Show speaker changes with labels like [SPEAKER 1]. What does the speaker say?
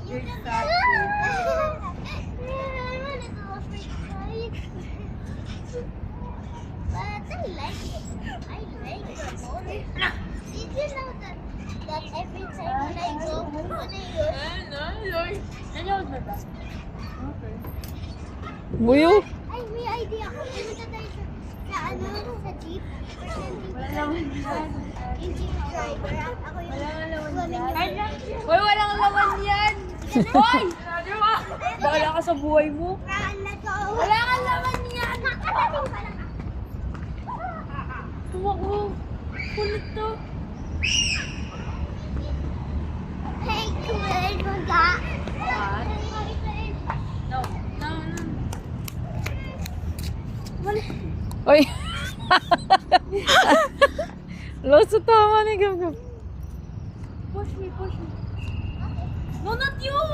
[SPEAKER 1] You can I wanna go for ride. But I like it. I like the motor. Did you know that every time when I go,
[SPEAKER 2] Buyo.
[SPEAKER 1] ay, may idea ako. Pumunta tayo sa jeep. Yung jeep driver. Ako yung
[SPEAKER 3] Hoy, walang laman yan! Hoy! Bahala ka sa buhay mo.
[SPEAKER 1] Wala kang laman yan. Nakadating pa lang.
[SPEAKER 3] Tumakbo. Kulit to.
[SPEAKER 1] Hey, kumain mo ka.
[SPEAKER 3] No.
[SPEAKER 2] Oy. Loso tama ni Gab.
[SPEAKER 3] Push me. No, not you!